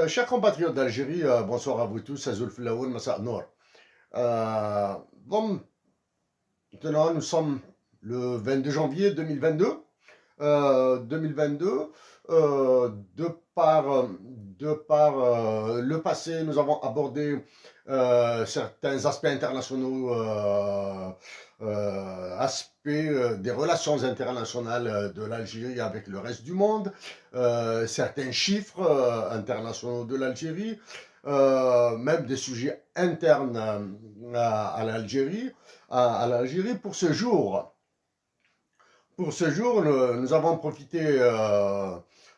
Chers compatriotes d'Algérie, bonsoir à vous tous, Azoul Filaoun, Massa Noor. Bon, maintenant nous sommes le 22 janvier 2022. 2022, de par le passé, nous avons abordé certains aspects internationaux, des relations internationales de l'Algérie avec le reste du monde, certains chiffres internationaux de l'Algérie, même des sujets internes à l'Algérie. À l'Algérie pour ce jour, nous avons profité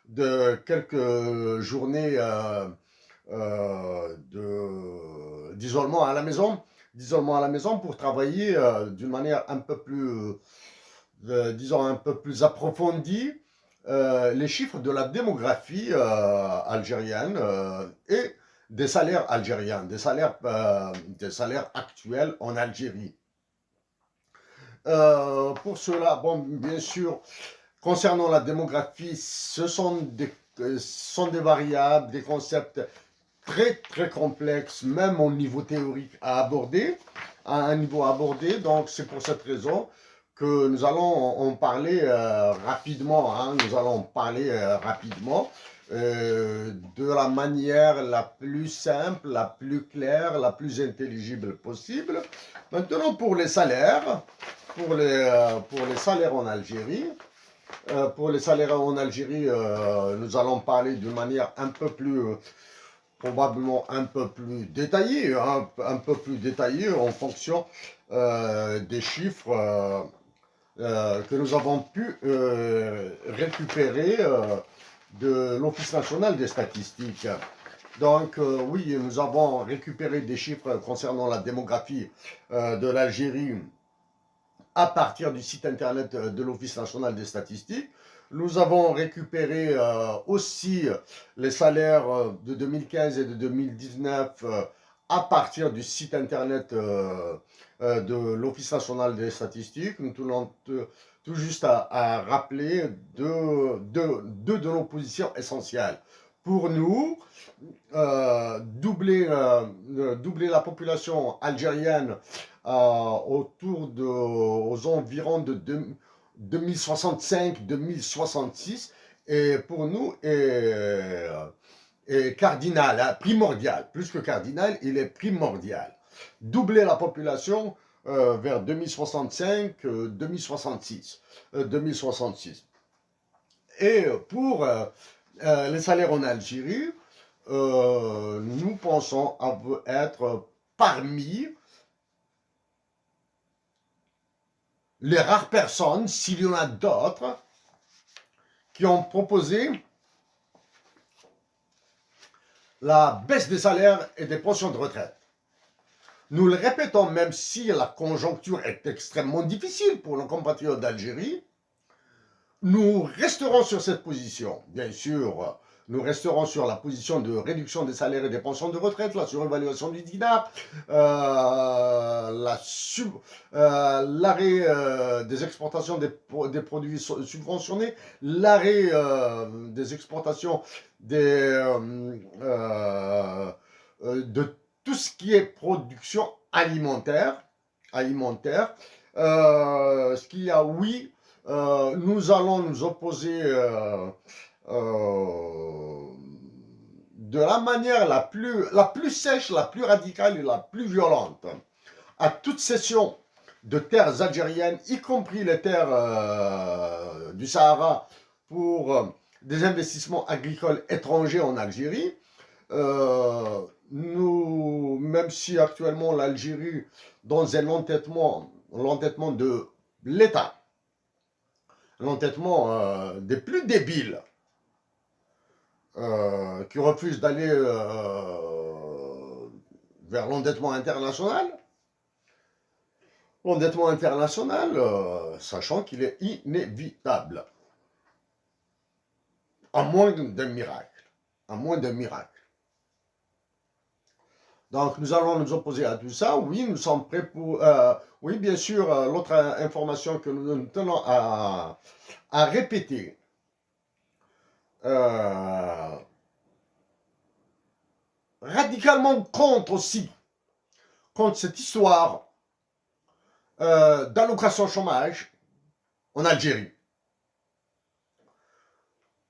de quelques journées d'isolement à la maison, pour travailler d'une manière un peu plus, disons, un peu plus approfondie les chiffres de la démographie algérienne et des salaires algériens, des salaires actuels en Algérie. Pour cela, bon, bien sûr, concernant la démographie, sont des variables, des concepts très très complexes, même au niveau théorique à un niveau abordé. Donc c'est pour cette raison que nous allons en parler rapidement. Nous allons parler rapidement de la manière la plus simple, la plus claire, la plus intelligible possible. Maintenant pour les salaires. Pour les salaires en Algérie, nous allons parler d'une manière un peu plus, probablement un peu plus détaillée, un peu plus détaillée en fonction des chiffres que nous avons pu récupérer de l'Office national des statistiques. Donc oui, nous avons récupéré des chiffres concernant la démographie de l'Algérie à partir du site internet de l'Office national des statistiques. Nous avons récupéré aussi les salaires de 2015 et de 2019 à partir du site internet de l'Office national des statistiques. Nous tenons tout juste à rappeler deux de nos positions essentielles. Pour nous, doubler la population algérienne aux environs de 2065-2066 et pour nous est cardinal, primordial, plus que cardinal, il est primordial. Doubler la population vers 2065-2066. Et pour les salaires en Algérie, nous pensons être parmi les rares personnes, s'il y en a d'autres, qui ont proposé la baisse des salaires et des pensions de retraite. Nous le répétons, même si la conjoncture est extrêmement difficile pour nos compatriotes d'Algérie, nous resterons sur cette position. Bien sûr, nous resterons sur la position de réduction des salaires et des pensions de retraite, la surévaluation du dinar, l'arrêt des exportations des produits subventionnés, l'arrêt des exportations de tout ce qui est production alimentaire. Ce qu'il y a, oui, nous allons nous opposer de la manière la plus sèche, la plus radicale et la plus violente à toute cession de terres algériennes, y compris les terres du Sahara, pour des investissements agricoles étrangers en Algérie. Même si actuellement l'Algérie, dans l'entêtement de l'État, l'entêtement des plus débiles, qui refusent d'aller vers l'endettement international. L'endettement international, sachant qu'il est inévitable, à moins d'un miracle. À moins d'un miracle. Donc, nous allons nous opposer à tout ça. Oui, nous sommes prêts pour... oui, bien sûr, l'autre information que nous tenons à répéter, radicalement contre aussi, contre cette histoire d'allocation chômage en Algérie.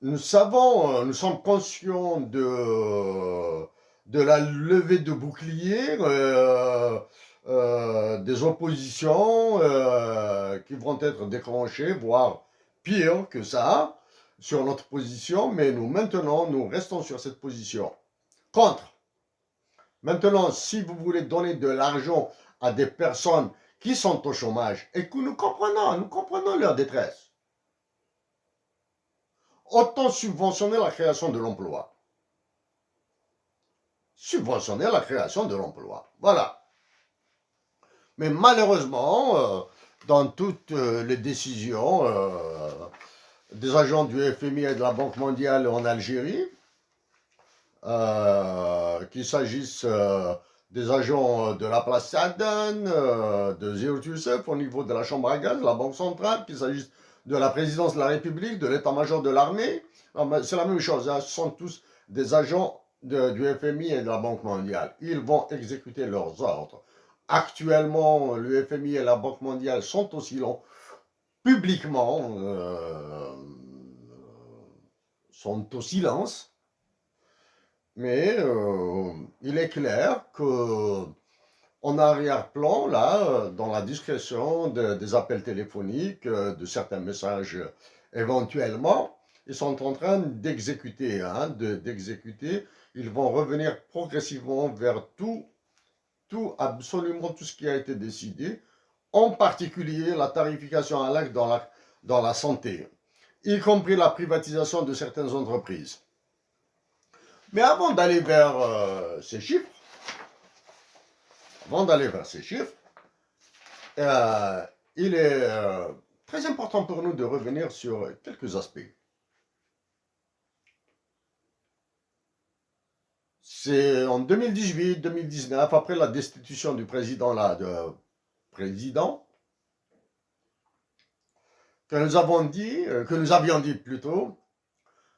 Nous sommes conscients de la levée de boucliers, des oppositions qui vont être déclenchées, voire pire que ça, sur notre position, mais nous restons sur cette position. Contre. Maintenant, si vous voulez donner de l'argent à des personnes qui sont au chômage et que nous comprenons leur détresse, autant subventionner la création de l'emploi. Subventionner la création de l'emploi. Voilà. Mais malheureusement, dans toutes les décisions des agents du FMI et de la Banque mondiale en Algérie, qu'il s'agisse des agents de la place Sadan, de Zéro Youssef au niveau de la Chambre à gaz, de la Banque centrale, qu'il s'agisse de la présidence de la République, de l'état-major de l'armée, c'est la même chose, hein. Ce sont tous des agents du FMI et de la Banque mondiale. Ils vont exécuter leurs ordres. Actuellement, le FMI et la Banque mondiale sont au silence, publiquement, sont au silence, mais il est clair que en arrière-plan, là, dans la discrétion des appels téléphoniques, de certains messages éventuellement, ils sont en train d'exécuter, d'exécuter. Ils vont revenir progressivement vers absolument tout ce qui a été décidé, en particulier la tarification à l'acte dans la santé, y compris la privatisation de certaines entreprises. Mais avant d'aller vers ces chiffres, il est très important pour nous de revenir sur quelques aspects. C'est en 2018-2019, après la destitution du président, que nous avions dit plutôt,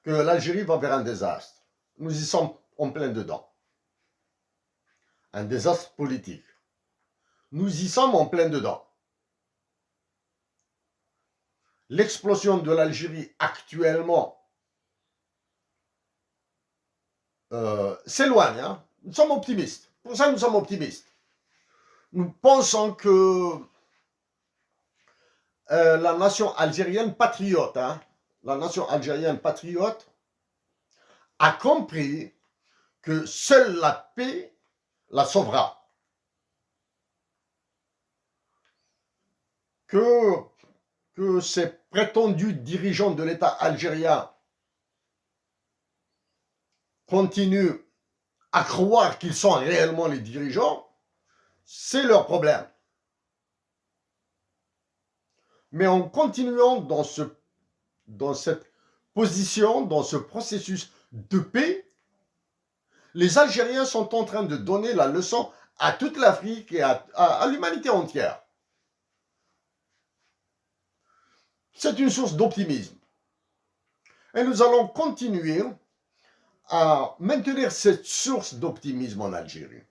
que l'Algérie va vers un désastre. Nous y sommes en plein dedans. Un désastre politique. Nous y sommes en plein dedans. L'explosion de l'Algérie actuellement s'éloigne. Hein. Nous sommes optimistes. Pour ça, nous sommes optimistes. Nous pensons que la nation algérienne patriote, la nation algérienne patriote a compris que seule la paix la sauvera. Que ces prétendus dirigeants de l'État algérien continuent à croire qu'ils sont réellement les dirigeants, c'est leur problème. Mais en continuant dans cette position, dans ce processus de paix, les Algériens sont en train de donner la leçon à toute l'Afrique et à l'humanité entière. C'est une source d'optimisme. Et nous allons continuer à maintenir cette source d'optimisme en Algérie.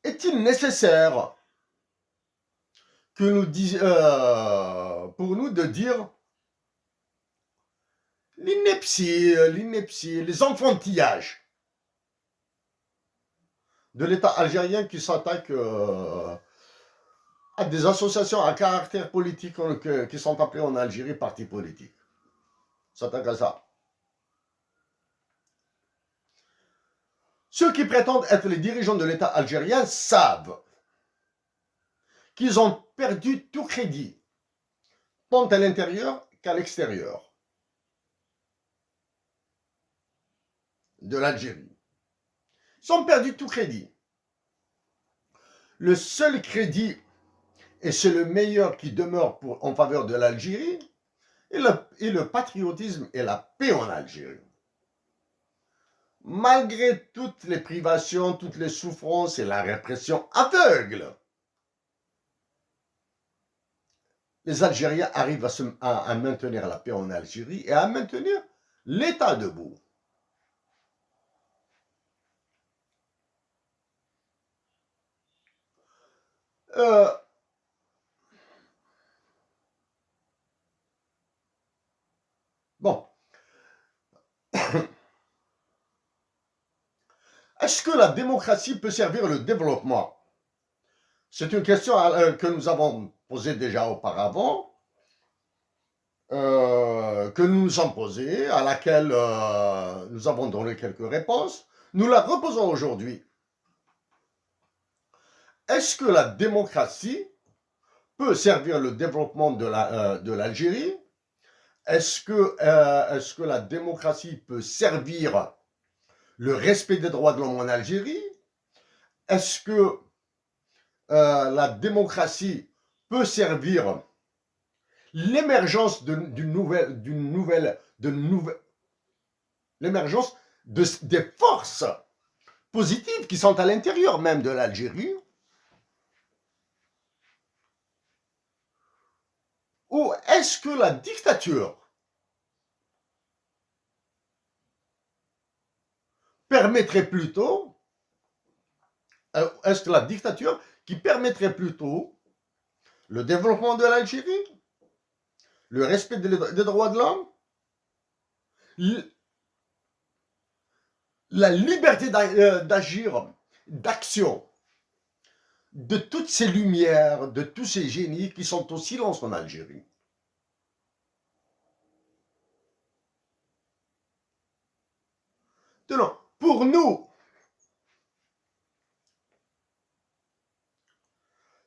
Est-il nécessaire que pour nous de dire l'ineptie, les enfantillages de l'État algérien qui s'attaque à des associations à caractère politique qui sont appelées en Algérie partis politiques. S'attaque à ça. Ceux qui prétendent être les dirigeants de l'État algérien savent qu'ils ont perdu tout crédit, tant à l'intérieur qu'à l'extérieur de l'Algérie. Ils ont perdu tout crédit. Le seul crédit, et c'est le meilleur qui demeure en faveur de l'Algérie, est le patriotisme et la paix en Algérie. Malgré toutes les privations, toutes les souffrances et la répression aveugle, les Algériens arrivent à maintenir la paix en Algérie et à maintenir l'État debout. Euh, bon, est-ce que la démocratie peut servir le développement? C'est une question que nous avons posée déjà auparavant, que nous nous sommes posées, à laquelle nous avons donné quelques réponses. Nous la reposons aujourd'hui. Est-ce que la démocratie peut servir le développement de l'Algérie? Est-ce que la démocratie peut servir le respect des droits de l'homme en Algérie? Est-ce que la démocratie peut servir l'émergence l'émergence des forces positives qui sont à l'intérieur même de l'Algérie? Ou est-ce que la dictature permettrait plutôt, est-ce que la dictature qui permettrait plutôt le développement de l'Algérie, le respect des droits de l'homme, la liberté d'agir, d'action, de toutes ces lumières, de tous ces génies qui sont au silence en Algérie? Non, pour nous,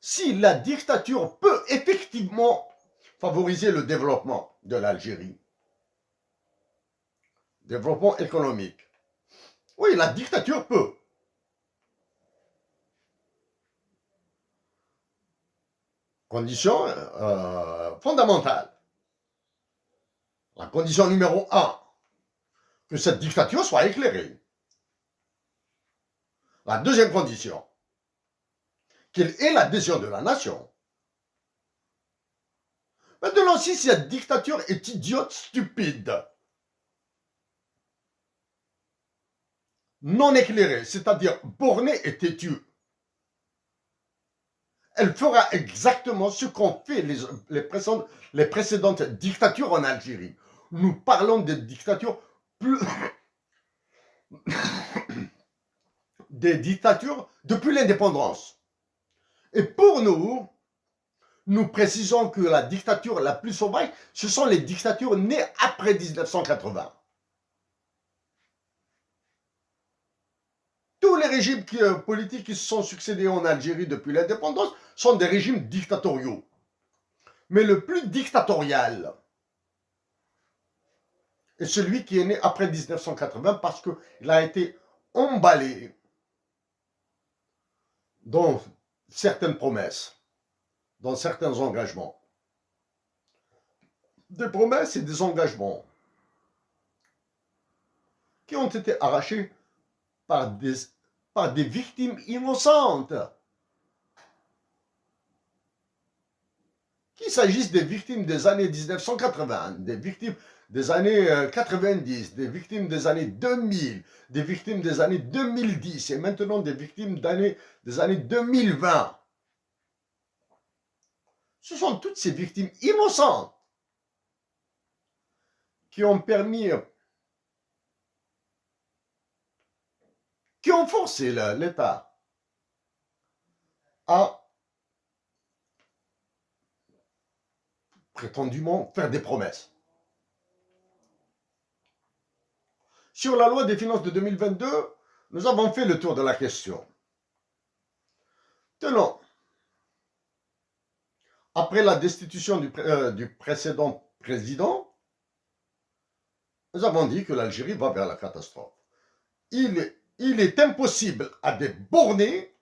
si la dictature peut effectivement favoriser le développement de l'Algérie, développement économique, oui, la dictature peut. Condition fondamentale. La condition numéro 1, que cette dictature soit éclairée. La deuxième condition, qu'elle ait l'adhésion de la nation. Maintenant, si cette dictature est idiote, stupide, non éclairée, c'est-à-dire bornée et têtue, elle fera exactement ce qu'ont fait les précédentes dictatures en Algérie. Nous parlons de dictatures plus des dictatures depuis l'indépendance. Et pour nous, nous précisons que la dictature la plus sauvage, ce sont les dictatures nées après 1980. Tous les régimes politiques qui se sont succédés en Algérie depuis l'indépendance sont des régimes dictatoriaux. Mais le plus dictatorial est celui qui est né après 1980 parce qu'il a été emballé dans certaines promesses, dans certains engagements. Des promesses et des engagements qui ont été arrachés par des victimes innocentes. Qu'il s'agisse des victimes des années 1980, des victimes des années 90, des victimes des années 2000, des victimes des années 2010 et maintenant des victimes des années 2020. Ce sont toutes ces victimes innocentes qui ont permis, qui ont forcé l'État à prétendument faire des promesses. Sur la loi des finances de 2022, nous avons fait le tour de la question. Tenons, après la destitution du précédent président, nous avons dit que l'Algérie va vers la catastrophe. Il est impossible à des bornés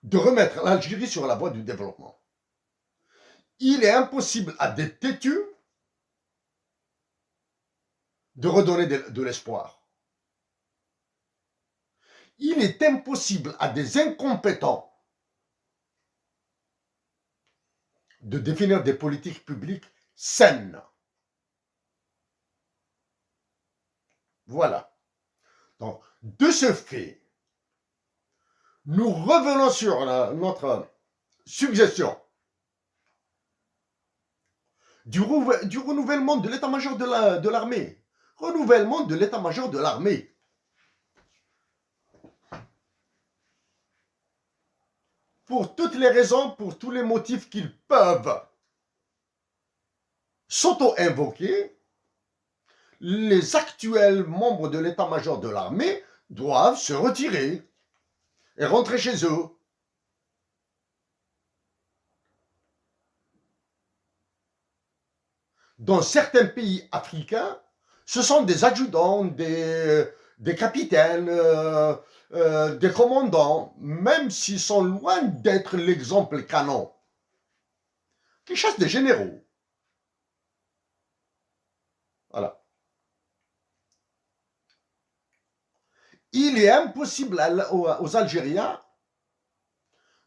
de remettre l'Algérie sur la voie du développement. Il est impossible à des têtus de redonner de l'espoir. Il est impossible à des incompétents de définir des politiques publiques saines. Voilà. Donc, de ce fait, nous revenons sur notre suggestion du renouvellement de l'état-major de l'armée. Renouvellement de l'état-major de l'armée. Pour toutes les raisons, pour tous les motifs qu'ils peuvent s'auto-invoquer, les actuels membres de l'état-major de l'armée doivent se retirer et rentrer chez eux. Dans certains pays africains, ce sont des adjudants, des capitaines, des commandants, même s'ils sont loin d'être l'exemple canon, qui chassent des généraux. Voilà. Il est impossible aux Algériens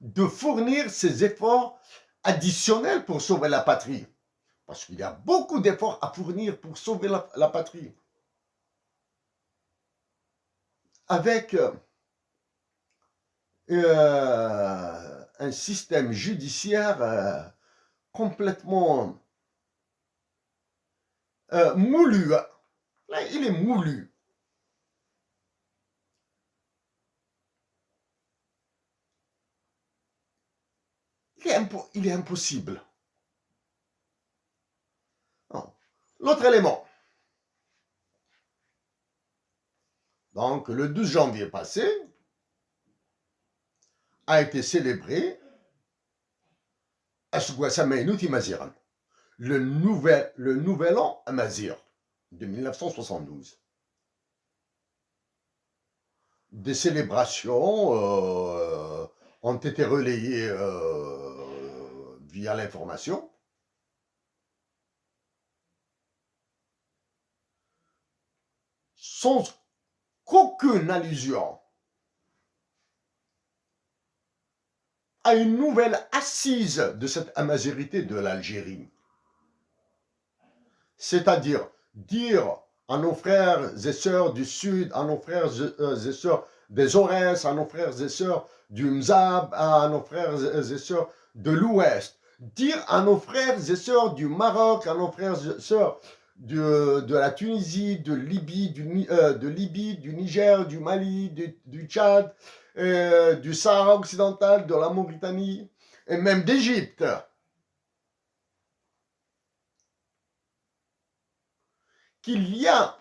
de fournir ces efforts additionnels pour sauver la patrie. Parce qu'il y a beaucoup d'efforts à fournir pour sauver la patrie. Avec un système judiciaire complètement moulu. Là, il est moulu. Il est impossible. L'autre élément. Donc, le 12 janvier passé, a été célébré Asgouassamainuti Maziran, le nouvel an Amazir de 1972. Des célébrations ont été relayées via l'information. Sans qu'aucune allusion à une nouvelle assise de cette amazérité de l'Algérie. C'est-à-dire dire à nos frères et sœurs du Sud, à nos frères et sœurs des Aurès, à nos frères et sœurs du Mzab, à nos frères et sœurs de l'Ouest, dire à nos frères et sœurs du Maroc, à nos frères et sœurs de la Tunisie, de Libye, du Niger, du Mali, du Tchad, du Sahara occidental, de la Mauritanie et même d'Égypte. Qu'il y a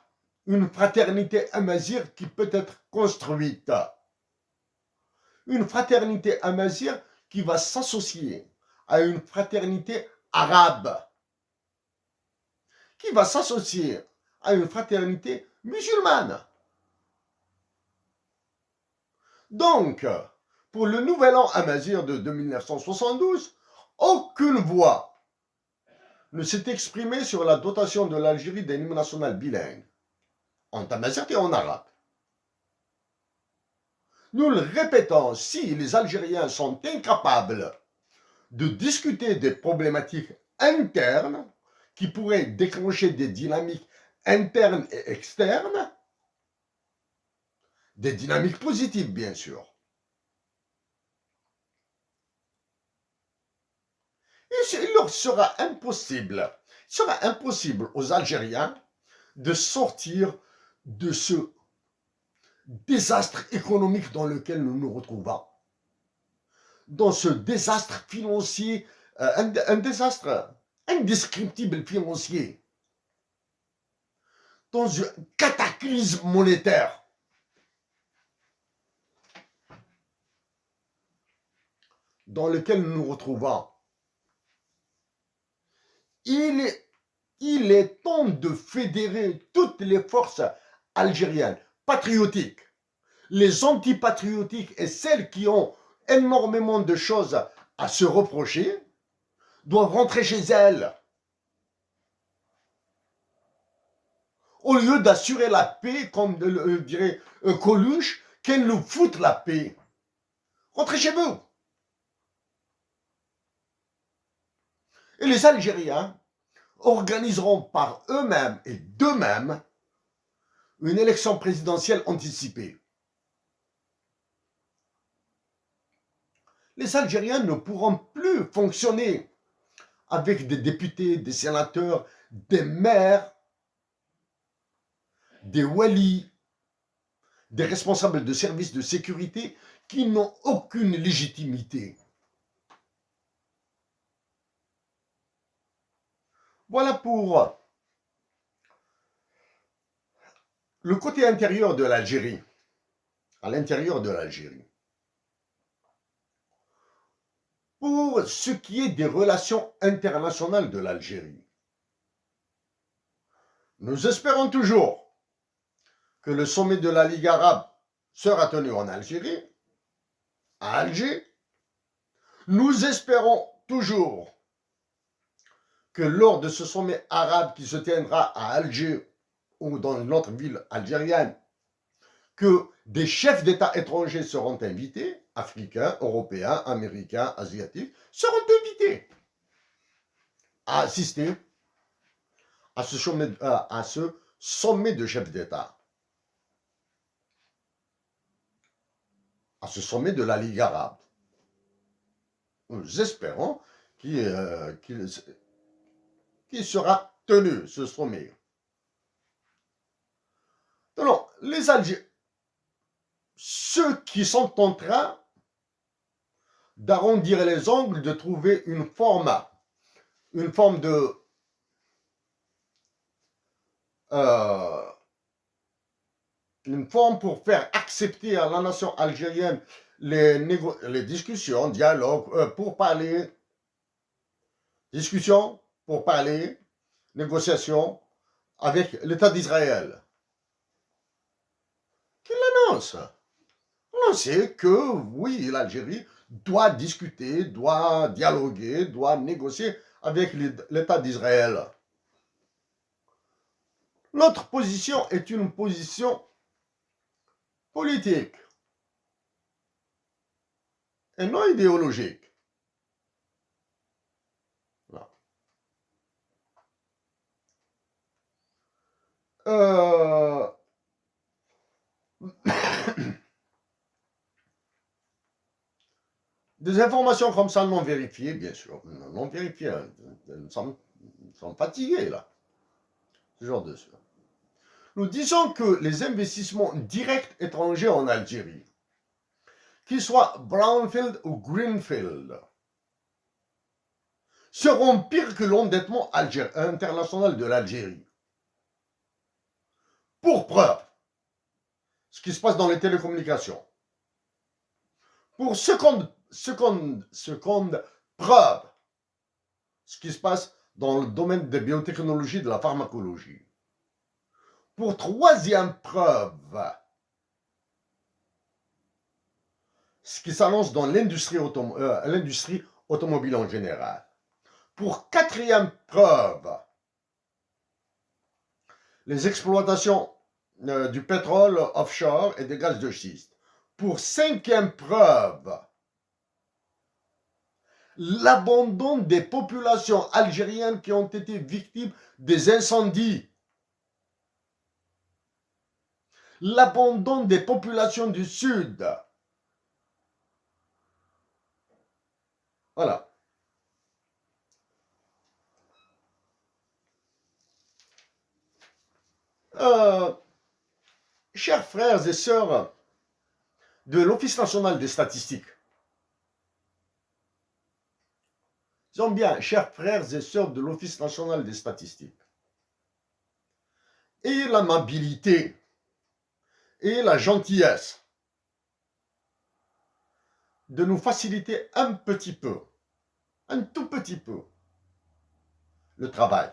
une fraternité amazigh qui peut être construite. Une fraternité amazigh qui va s'associer à une fraternité arabe, qui va s'associer à une fraternité musulmane. Donc, pour le nouvel an amazigh de 1972, aucune voix ne s'est exprimée sur la dotation de l'Algérie d'un hymne national bilingue, en amazigh et en arabe. Nous le répétons, si les Algériens sont incapables de discuter des problématiques internes qui pourraient déclencher des dynamiques internes et externes, des dynamiques positives bien sûr. Il leur sera impossible aux Algériens de sortir de ce désastre économique dans lequel nous nous retrouvons. Dans ce désastre financier, un désastre indescriptible financier. Dans un cataclysme monétaire. Dans lequel nous nous retrouvons. Il est temps de fédérer toutes les forces algériennes, patriotiques, les antipatriotiques et celles qui ont énormément de choses à se reprocher, doivent rentrer chez elles. Au lieu d'assurer la paix, comme dirait Coluche, qu'elles nous foutent la paix. Rentrez chez vous. Et les Algériens organiseront par eux-mêmes et d'eux-mêmes une élection présidentielle anticipée. Les Algériens ne pourront plus fonctionner avec des députés, des sénateurs, des maires, des walis, des responsables de services de sécurité qui n'ont aucune légitimité. Voilà pour le côté intérieur de l'Algérie, à l'intérieur de l'Algérie. Pour ce qui est des relations internationales de l'Algérie, nous espérons toujours que le sommet de la Ligue arabe sera tenu en Algérie, à Alger. Nous espérons toujours que lors de ce sommet arabe qui se tiendra à Alger ou dans une autre ville algérienne, que des chefs d'État étrangers seront invités, africains, européens, américains, asiatiques, seront invités à assister à ce sommet de chefs d'État, à ce sommet de la Ligue arabe. Nous espérons qu'il sera tenu, ce sommet. Alors, les Algériens, ceux qui sont en train d'arrondir les angles, de trouver une forme pour faire accepter à la nation algérienne les discussions, dialogues, négociations avec l'État d'Israël. Qu'il annonce. On sait que, oui, l'Algérie doit discuter, doit dialoguer, doit négocier avec l'État d'Israël. Notre position est une position politique et non idéologique. Des informations comme ça non vérifiées, bien sûr, non vérifiées, nous sommes fatigués là, ce genre de choses. Nous disons que les investissements directs étrangers en Algérie, qu'ils soient brownfield ou greenfield, seront pires que l'endettement international de l'Algérie. Pour preuve, ce qui se passe dans les télécommunications. Pour seconde preuve, ce qui se passe dans le domaine des biotechnologies, de la pharmacologie. Pour troisième preuve, ce qui s'annonce dans l'industrie automobile en général. Pour quatrième preuve, les exploitations du pétrole offshore et des gaz de schiste. Pour cinquième preuve, l'abandon des populations algériennes qui ont été victimes des incendies. L'abandon des populations du Sud. Voilà. Chers frères et sœurs de l'Office national des statistiques, disons bien, chers frères et sœurs de l'Office national des statistiques, ayez l'amabilité et la gentillesse de nous faciliter un petit peu, un tout petit peu, le travail.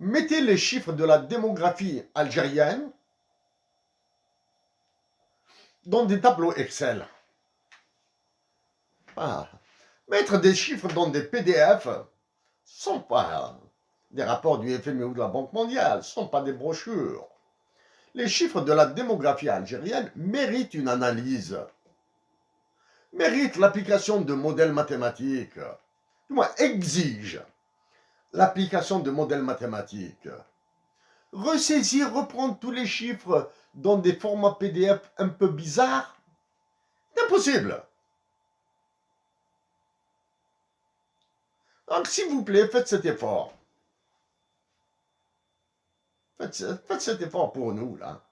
Mettez les chiffres de la démographie algérienne dans des tableaux Excel. Mettre des chiffres dans des PDF ne sont pas des rapports du FMI ou de la Banque mondiale, ne sont pas des brochures. Les chiffres de la démographie algérienne méritent une analyse, méritent l'application de modèles mathématiques, du moins exige l'application de modèles mathématiques. Ressaisir, reprendre tous les chiffres dans des formats PDF un peu bizarres, c'est impossible. Donc, s'il vous plaît, faites cet effort. Faites cet effort pour nous, là.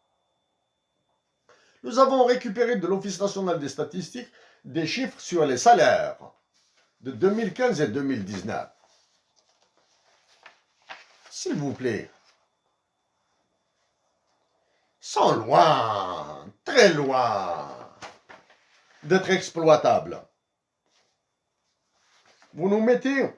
Nous avons récupéré de l'Office national des statistiques des chiffres sur les salaires de 2015 et 2019. S'il vous plaît. Sont loin, très loin d'être exploitables. Vous nous mettez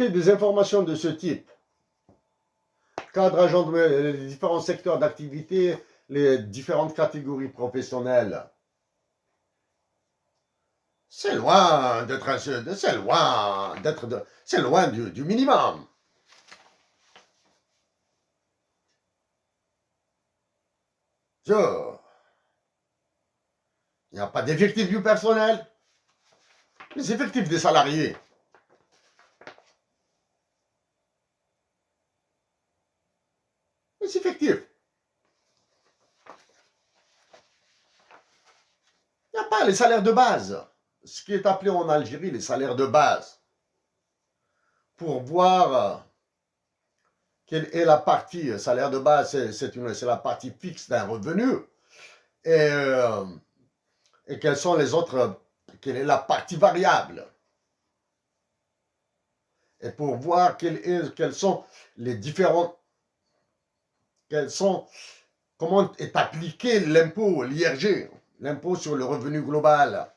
des informations de ce type. Cadrage entre les différents secteurs d'activité, les différentes catégories professionnelles. C'est loin d'être, c'est loin du minimum. Il n'y a pas d'effectif du personnel. Les effectifs des salariés. Les effectifs. Il n'y a pas les salaires de base. Ce qui est appelé en Algérie les salaires de base. Pour voir quelle est la partie, salaire de base, c'est la partie fixe d'un revenu. Et quelles sont les autres, quelle est la partie variable. Et pour voir quels sont les différents, comment est appliqué l'impôt, l'IRG, l'impôt sur le revenu global.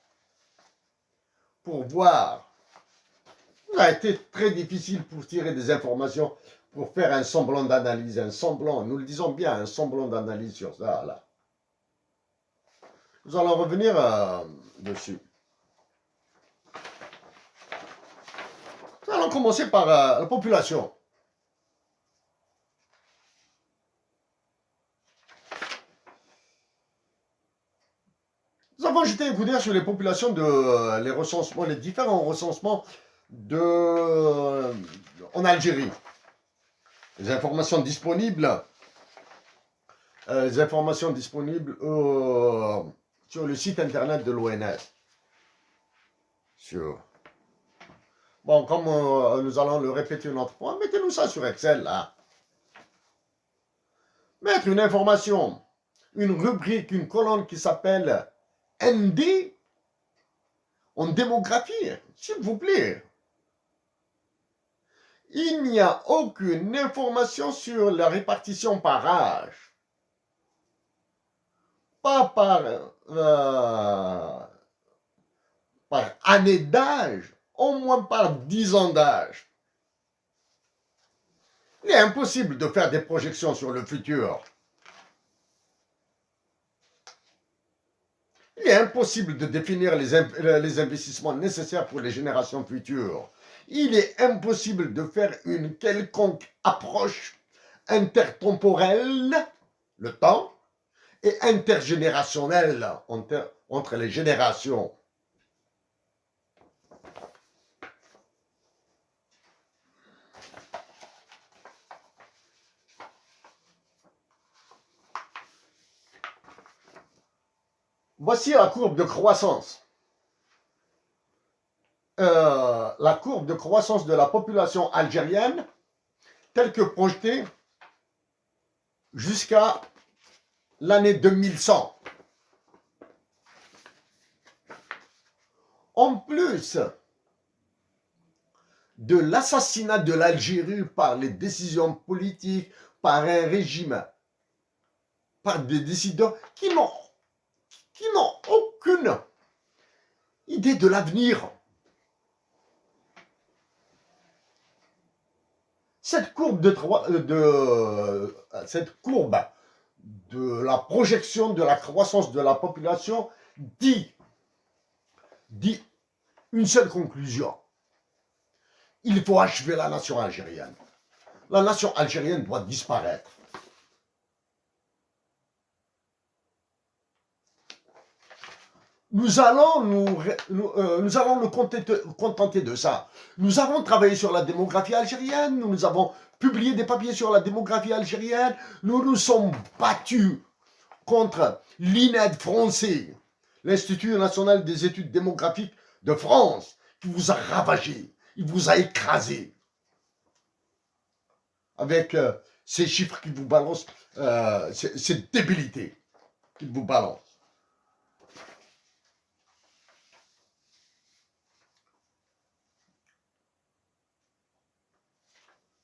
Pour voir, ça a été très difficile pour tirer des informations, pour faire un semblant d'analyse, nous le disons bien, un semblant d'analyse sur ça, là. Nous allons revenir dessus. Nous allons commencer par la population. Nous avons jeté un coup d'œil sur les populations les recensements, les différents recensements en Algérie. Les informations disponibles, sur le site internet de l'ONS. Bon, comme nous allons le répéter une autre fois, mettez-nous ça sur Excel, là. Mettre une information, une rubrique, une colonne qui s'appelle ND en démographie, s'il vous plaît. Il n'y a aucune information sur la répartition par âge. Pas par année d'âge, au moins par 10 ans d'âge. Il est impossible de faire des projections sur le futur. Il est impossible de définir les investissements nécessaires pour les générations futures. Il est impossible de faire une quelconque approche intertemporelle, le temps, et intergénérationnelle entre les générations. Voici la courbe de croissance. La courbe de croissance de la population algérienne telle que projetée jusqu'à l'année 2100. En plus de l'assassinat de l'Algérie par les décisions politiques, par un régime, par des décideurs qui n'ont aucune idée de l'avenir. Cette courbe de la projection de la croissance de la population dit une seule conclusion. Il faut achever la nation algérienne. La nation algérienne doit disparaître. nous allons nous allons nous contenter de ça. Nous avons travaillé sur la démographie algérienne, nous avons publié des papiers sur la démographie algérienne, nous nous sommes battus contre l'INED français, l'Institut national des études démographiques de France, qui vous a ravagé, il vous a écrasé avec ces chiffres qui vous balancent, ces débilités qu'ils vous balancent.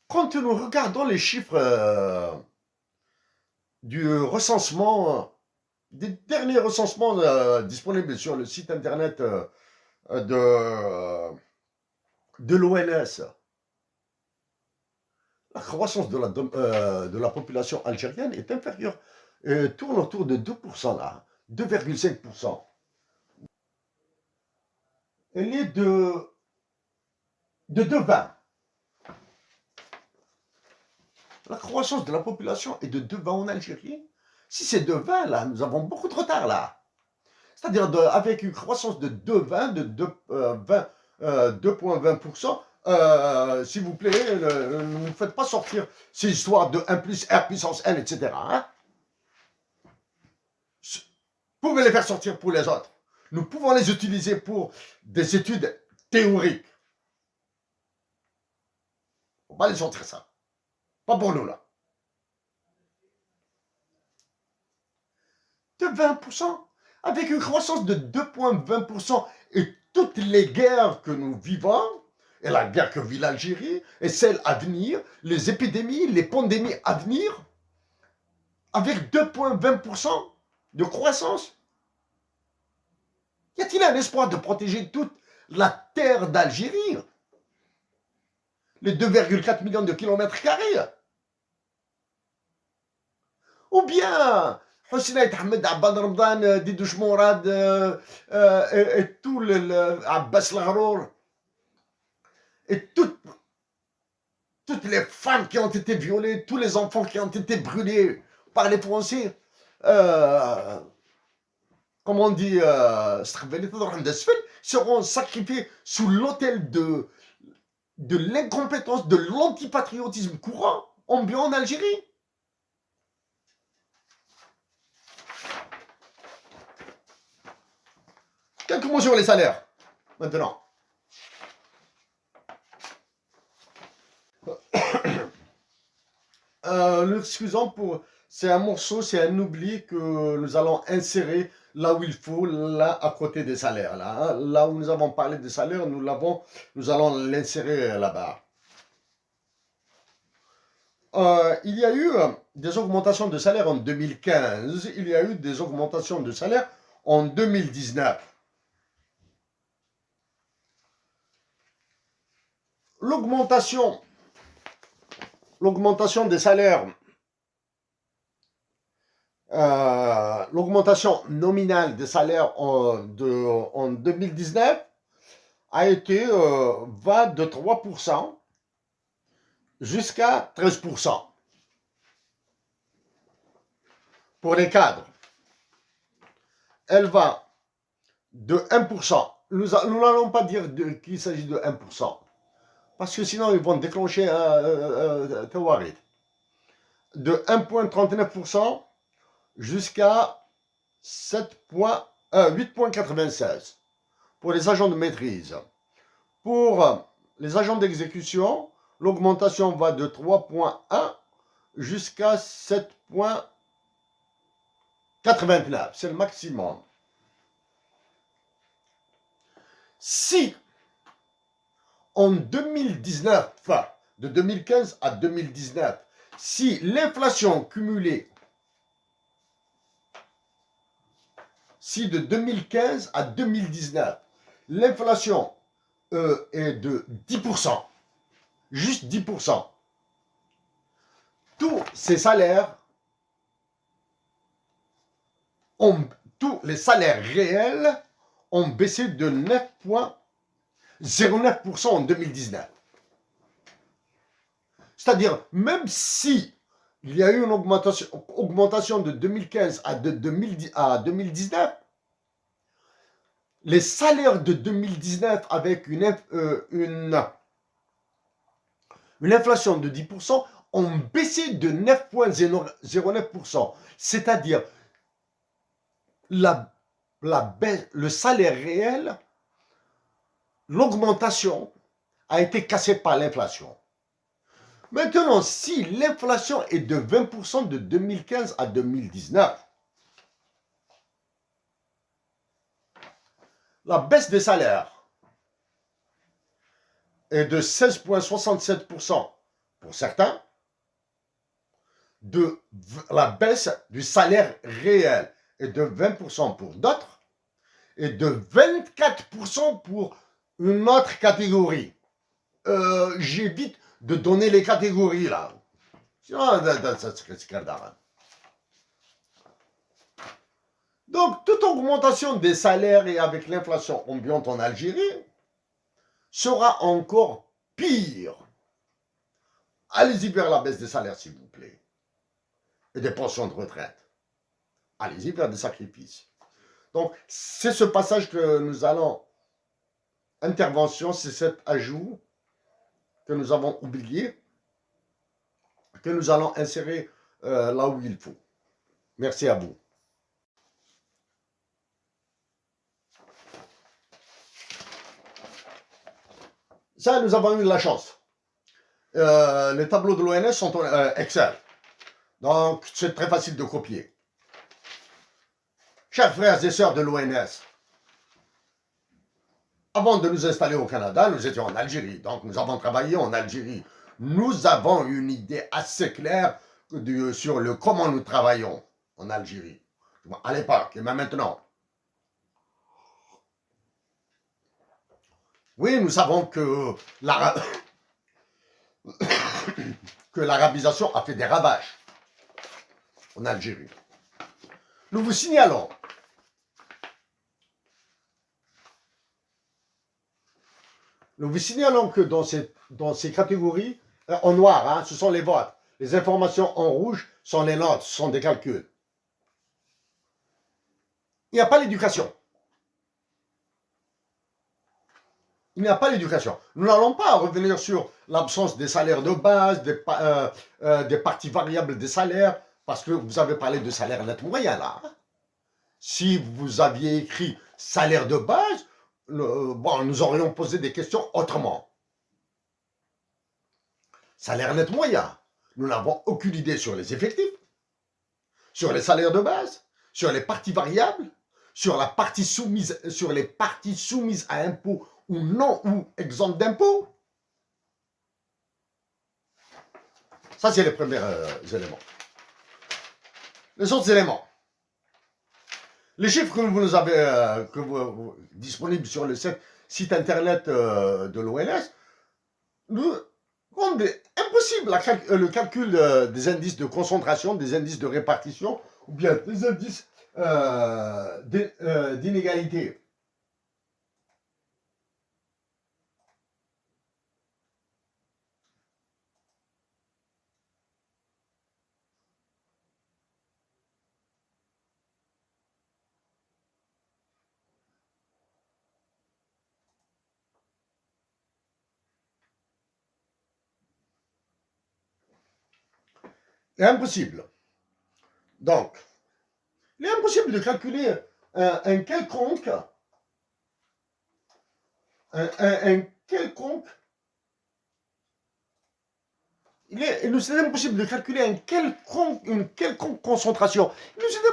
Quand nous regardons les chiffres du recensement, des derniers recensements disponibles sur le site internet de l'ONS, la croissance de la population algérienne est inférieure, tourne autour de 2% là, 2,5%. Elle est de 2,20. La croissance de la population est de 2,20 en Algérie. Si c'est 2,20 là, nous avons beaucoup de retard là. C'est-à-dire avec une croissance de 2,20, de 2,20%, s'il vous plaît, ne nous faites pas sortir ces histoires de 1 plus R puissance N, etc. Hein? Vous pouvez les faire sortir pour les autres. Nous pouvons les utiliser pour des études théoriques. On va les sortir ça. Pas pour nous là. De 20%, avec une croissance de 2,20% et toutes les guerres que nous vivons, et la guerre que vit l'Algérie, et celle à venir, les épidémies, les pandémies à venir, avec 2,20% de croissance. Y a-t-il un espoir de protéger toute la terre d'Algérie? Les 2,4 millions de kilomètres carrés? Ou bien Hosni Ahmed, Abad Ramadan, Didouche Mourad et tout Abbas Lagharour et toutes les femmes qui ont été violées, tous les enfants qui ont été brûlés par les Français, comme on dit, seront sacrifiés sous l'autel de l'incompétence, de l'antipatriotisme courant ambiant en Algérie. Quelques mots sur les salaires, maintenant. Excusons pour... C'est un morceau, c'est un oubli que nous allons insérer là où il faut, là à côté des salaires. Là où nous avons parlé des salaires, nous allons l'insérer là-bas. Il y a eu des augmentations de salaire en 2015, il y a eu des augmentations de salaire en 2019. L'augmentation des salaires, l'augmentation nominale des salaires en 2019 a été va de 3% jusqu'à 13% pour les cadres. Elle va de 1%. Nous n'allons pas dire qu'il s'agit de 1%. Parce que sinon, ils vont déclencher un Tawarid. De 1,39% jusqu'à 8,96% pour les agents de maîtrise. Pour les agents d'exécution, l'augmentation va de 3,1 jusqu'à 7,89. C'est le maximum. Si en 2019, enfin, de 2015 à 2019, si l'inflation cumulée, si de 2015 à 2019, l'inflation est de 10%, juste 10%, tous ces salaires, tous les salaires réels ont baissé de 9,09% en 2019. C'est-à-dire, même si il y a eu une augmentation de 2015 à 2019, les salaires de 2019 avec une inflation de 10% ont baissé de 9,09%. C'est-à-dire, le salaire réel, l'augmentation a été cassée par l'inflation. Maintenant, si l'inflation est de 20% de 2015 à 2019, la baisse des salaires est de 16,67% pour certains, la baisse du salaire réel est de 20% pour d'autres et de 24% pour une autre catégorie. J'évite de donner les catégories là. Sinon, ça serait scandaleux. Donc, toute augmentation des salaires et avec l'inflation ambiante en Algérie sera encore pire. Allez-y vers la baisse des salaires, s'il vous plaît. Et des pensions de retraite. Allez-y vers des sacrifices. Donc, c'est ce passage que nous allons... Intervention, c'est cet ajout que nous avons oublié, que nous allons insérer là où il faut. Merci à vous. Ça, nous avons eu de la chance. Les tableaux de l'ONS sont en Excel. Donc, c'est très facile de copier. Chers frères et sœurs de l'ONS, avant de nous installer au Canada, nous étions en Algérie. Donc, nous avons travaillé en Algérie. Nous avons une idée assez claire sur comment nous travaillons en Algérie. À l'époque et même maintenant. Oui, nous savons que l'arabisation a fait des ravages en Algérie. Nous vous signalons que dans ces catégories, en noir, hein, ce sont les votes. Les informations en rouge sont les notes, ce sont des calculs. Il n'y a pas l'éducation. Il n'y a pas l'éducation. Nous n'allons pas revenir sur l'absence des salaires de base, des parties variables des salaires, parce que vous avez parlé de salaire net moyen là. Si vous aviez écrit salaire de base, nous aurions posé des questions autrement. Salaire net moyen. Nous n'avons aucune idée sur les effectifs, sur les salaires de base, sur les parties variables, sur les parties soumises à impôt ou non, ou exemptes d'impôt. Ça, c'est les premiers éléments. Les autres éléments. Les chiffres que vous avez disponibles sur le site internet de l'ONS nous rendent impossible le calcul des indices de concentration, des indices de répartition ou bien des indices d'inégalité. C'est impossible. Donc, il est impossible de calculer un quelconque il nous est impossible de calculer une quelconque concentration. Il nous est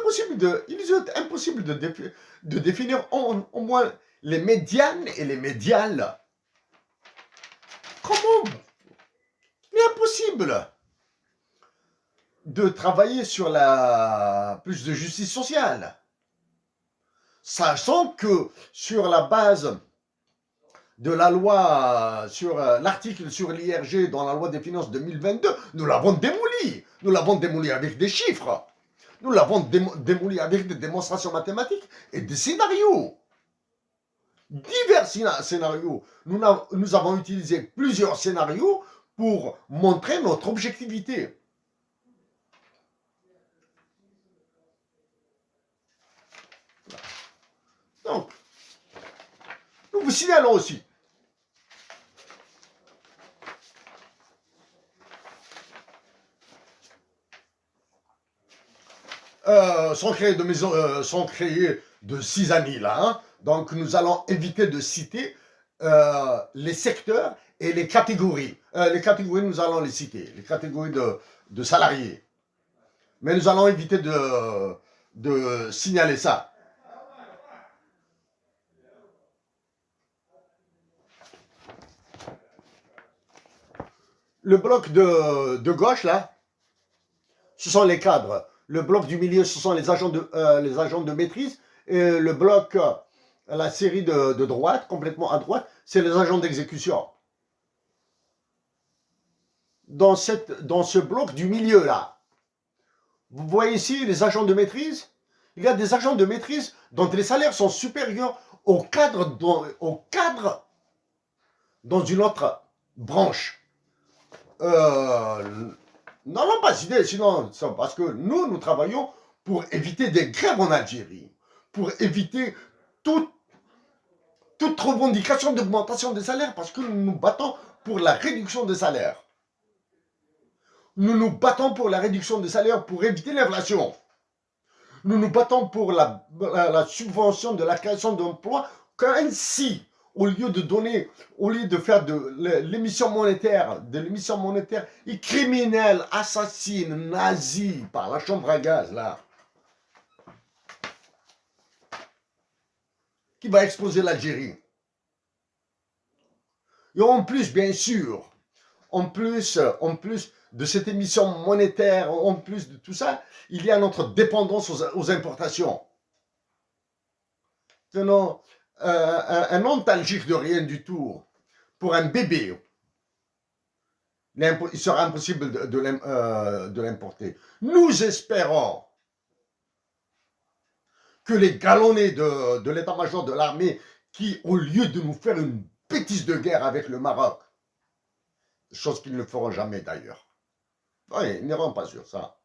impossible de définir au moins les médianes et les médiales. Comment? Il est impossible de travailler sur plus de justice sociale, sachant que sur la base de la loi, sur l'article sur l'IRG dans la loi des finances 2022, nous l'avons démoli. Nous l'avons démoli avec des chiffres. Nous l'avons démoli avec des démonstrations mathématiques et des scénarios. Divers scénarios. Nous avons utilisé plusieurs scénarios pour montrer notre objectivité. Donc, Nous vous signalons aussi sans créer de maison, sans créer de 6 années là. Hein. Donc nous allons éviter de citer les secteurs et les catégories. Les catégories, nous allons les citer, les catégories de salariés. Mais nous allons éviter de signaler ça. Le bloc de gauche, là, ce sont les cadres. Le bloc du milieu, ce sont les agents de maîtrise. Et le bloc, la série de droite, complètement à droite, c'est les agents d'exécution. Dans ce bloc du milieu, là, vous voyez ici les agents de maîtrise. Il y a des agents de maîtrise dont les salaires sont supérieurs aux cadres dans une autre branche. N'allons pas citer, sinon, parce que nous travaillons pour éviter des grèves en Algérie, pour éviter toute revendication d'augmentation des salaires, parce que nous nous battons pour la réduction des salaires. Nous nous battons pour la réduction des salaires pour éviter l'inflation. Nous nous battons pour la subvention de la création d'emplois, qu'ainsi, au lieu de faire de l'émission monétaire, et criminelle, assassine, nazie, par la chambre à gaz, là, qui va exposer l'Algérie. Et en plus, bien sûr, en plus de cette émission monétaire, en plus de tout ça, il y a notre dépendance aux importations. Tenons, un ontalgique de rien du tout, pour un bébé, il sera impossible de l'importer. Nous espérons que les galonnés de l'état-major de l'armée, qui, au lieu de nous faire une bêtise de guerre avec le Maroc, chose qu'ils ne feront jamais d'ailleurs, oui, ils n'iront pas sur ça,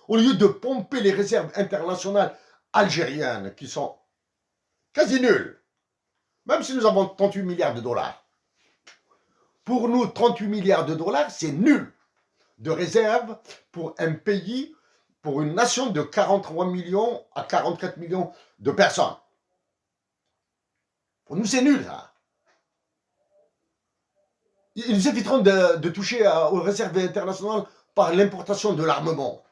au lieu de pomper les réserves internationales algériennes, qui sont quasi nulles, même si nous avons 38 milliards de dollars. Pour nous, 38 milliards de dollars, c'est nul de réserve pour un pays, pour une nation de 43 millions à 44 millions de personnes. Pour nous, c'est nul, ça. Ils éviteront de toucher aux réserves internationales par l'importation de l'armement.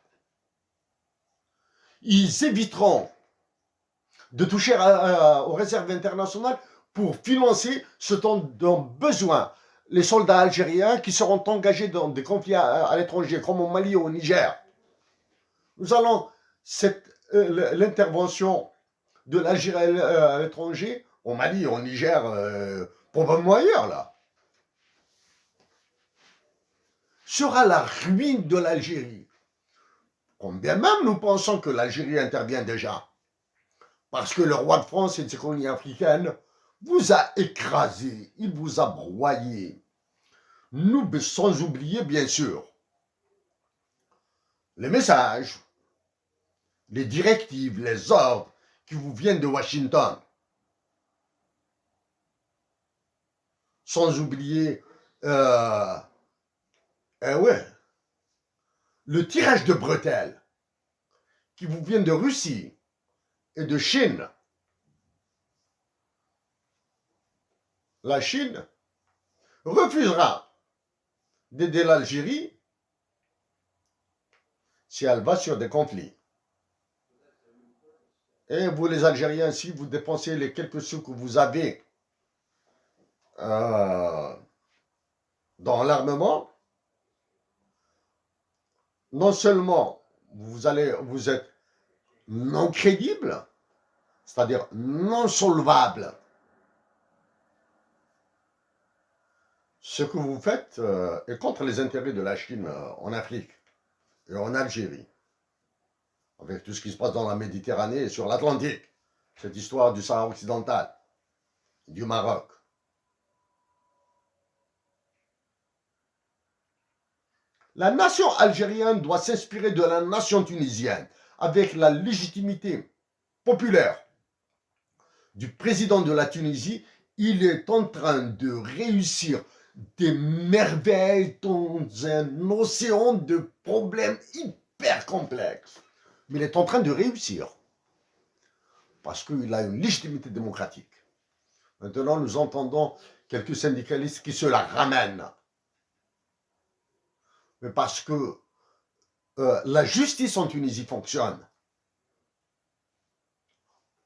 Ils éviteront de toucher aux réserves internationales pour financer ce dont ont besoin les soldats algériens qui seront engagés dans des conflits à l'étranger, comme au Mali ou au Niger. Nous allons, l'intervention de l'Algérie à l'étranger, au Mali, au Niger, probablement ailleurs, là, sera la ruine de l'Algérie. Combien même nous pensons que l'Algérie intervient déjà. Parce que le roi de France et de ses colonies africaines vous a écrasé, il vous a broyé. Nous, sans oublier, bien sûr, les messages, les directives, les ordres qui vous viennent de Washington. Sans oublier, le tirage de bretelles qui vous viennent de Russie et de Chine. La Chine refusera d'aider l'Algérie si elle va sur des conflits. Et vous, les Algériens, si vous dépensez les quelques sous que vous avez dans l'armement, non seulement vous êtes non crédible, c'est-à-dire non solvable. Ce que vous faites est contre les intérêts de la Chine en Afrique et en Algérie, avec tout ce qui se passe dans la Méditerranée et sur l'Atlantique, cette histoire du Sahara occidental, du Maroc. La nation algérienne doit s'inspirer de la nation tunisienne, avec la légitimité populaire du président de la Tunisie. il est en train de réussir des merveilles dans un océan de problèmes hyper complexes. Mais il est en train de réussir parce qu'il a une légitimité démocratique. Maintenant, nous entendons quelques syndicalistes qui se la ramènent. Mais parce que la justice en Tunisie fonctionne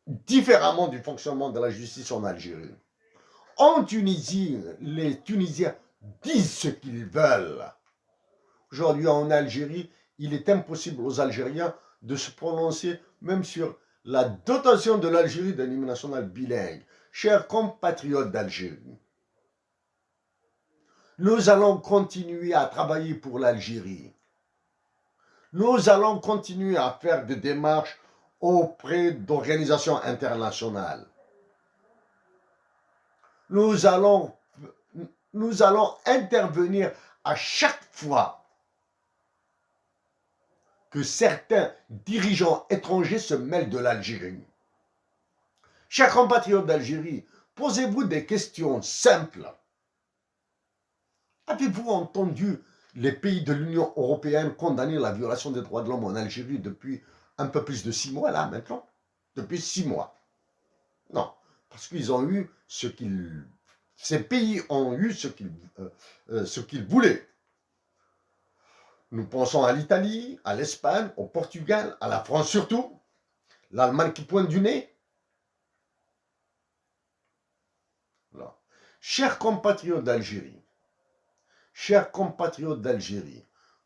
différemment du fonctionnement de la justice en Algérie. En Tunisie, les Tunisiens disent ce qu'ils veulent. Aujourd'hui, en Algérie, il est impossible aux Algériens de se prononcer même sur la dotation de l'Algérie d'un hymne national bilingue. Chers compatriotes d'Algérie, nous allons continuer à travailler pour l'Algérie. Nous allons continuer à faire des démarches auprès d'organisations internationales. Nous allons intervenir à chaque fois que certains dirigeants étrangers se mêlent de l'Algérie. Chers compatriotes d'Algérie, posez-vous des questions simples. Avez-vous entendu les pays de l'Union européenne condamner la violation des droits de l'homme en Algérie depuis un peu plus de 6 mois, là, maintenant? Depuis 6 mois. Non, parce qu'ils ont eu ce qu'ils... Ces pays ont eu ce qu'ils voulaient. Nous pensons à l'Italie, à l'Espagne, au Portugal, à la France surtout, l'Allemagne qui pointe du nez. Là. Chers compatriotes d'Algérie,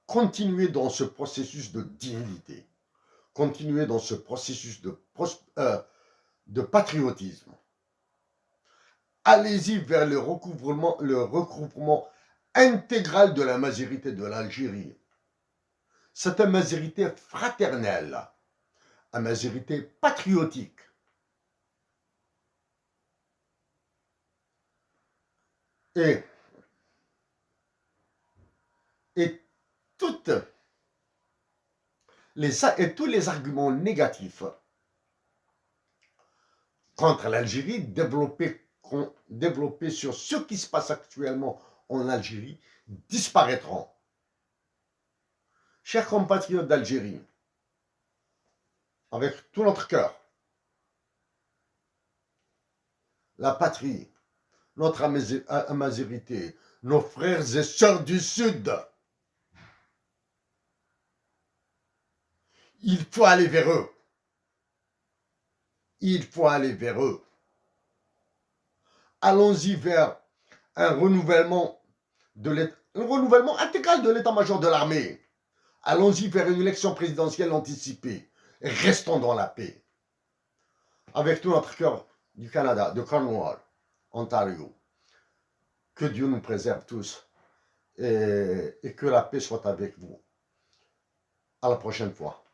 continuez dans ce processus de dignité, continuez dans ce processus de patriotisme. Allez-y vers le regroupement intégral de la majorité de l'Algérie. C'est une majorité fraternelle, une majorité patriotique. Et tous les arguments négatifs contre l'Algérie développés sur ce qui se passe actuellement en Algérie disparaîtront. Chers compatriotes d'Algérie, avec tout notre cœur, la patrie, notre majorité, nos frères et sœurs du Sud, il faut aller vers eux. Il faut aller vers eux. Allons-y vers un renouvellement intégral de l'état-major de l'armée. Allons-y vers une élection présidentielle anticipée. Restons dans la paix. Avec tout notre cœur du Canada, de Cornwall, Ontario. Que Dieu nous préserve tous et que la paix soit avec vous. À la prochaine fois.